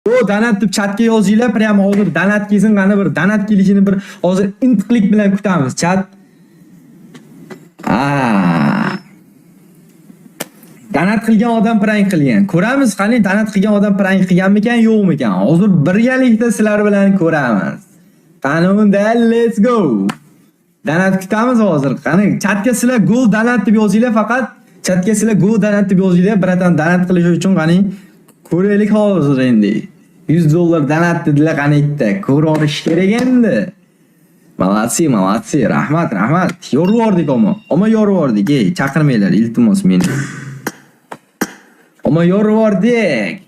O donat deb chatga yozinglar, prям hozir donat kelsin, qani bir donat kelishini bir hozir intiqlik bilan kutamiz. Chat. Donat qilgan odam prank qilgan. Ko'ramiz, qani donat qilgan odam prank qilganmikan, yo'qmikan? Hozir birgalikda sizlar bilan ko'ramiz. Qani unda let's go. Donat kutamiz hozir. Qani chatga sizlar go donat deb yozinglar, faqat chatga sizlar go donat deb yozinglar. Biratan donat qilish uchun qani ko'raylik hozir endi. $100 donat dedilar qani itta. Ko'rish kerak endi. Malatsi, malatsi. Rahmat, rahmat. Yorvordik ama yorvordik. Chaqirmanglar, iltimos meni. Ama yorvordik.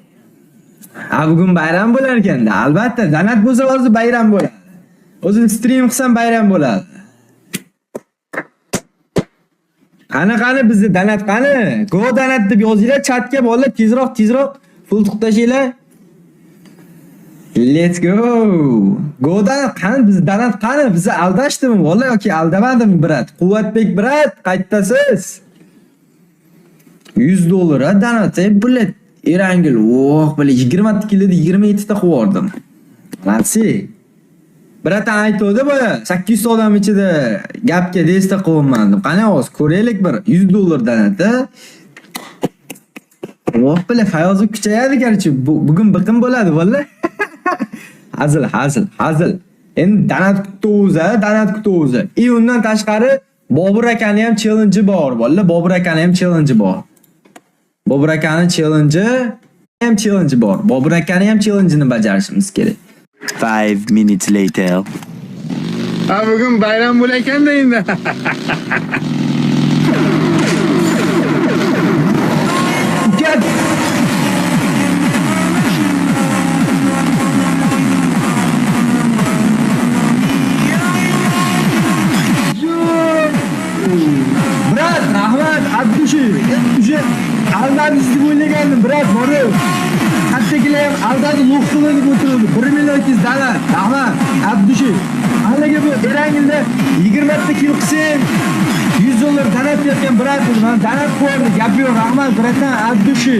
Bugun bayram bo'lar ekanda. Albatta, donat bo'lsa hozir bayram bo'ladi. O'zi stream qilsam bayram bo'ladi. Qani bizni donat qani? Go donat deb yozinglar chatga bolalar, tezroq pul tuqtashinglar. Let's go. Go donat qani bizni donat qani? Bizni aldashdimi? Vallahi yoki aldamadimi, brat? Quvvatbek brat, qaytdasiz? $100 donat, bulet. Erangil, bile 20 kiloda 27 ta qo'yardim. Latsi. Biratan aytdi bu 800 odam ichida gapga desta qo'ymadim. Qani hozir ko'raylik bir $100 donat. Bile Fayozov kuchayadi garchi bugun biqim bo'ladi vallahi. Hazil. Endi donat kutuvuz. Undan tashqari Bobur akani ham challenge bor, vallahi Bobur akani ham challenge bor. Bobur akani challenge bor. Bobur akani ham challenge'ni bajarishimiz kerak. 5 minutes later. Bugun bayram bo'lar ekanda endi. Gel. Brat, rahmat, Abdushi. Aldadingiz deb o'ylagandim, brat, borib. Kattagilar ham aldadi, lo'qsini deb o'tirdi. 1 million kiz donat. Rahmat, Abdushi. Haliga bu berangilda 20 ta kil qilsang $100 donat bergan brat, men donat qo'ydim. Gap yo'q, rahmat, bratdan Abdushi.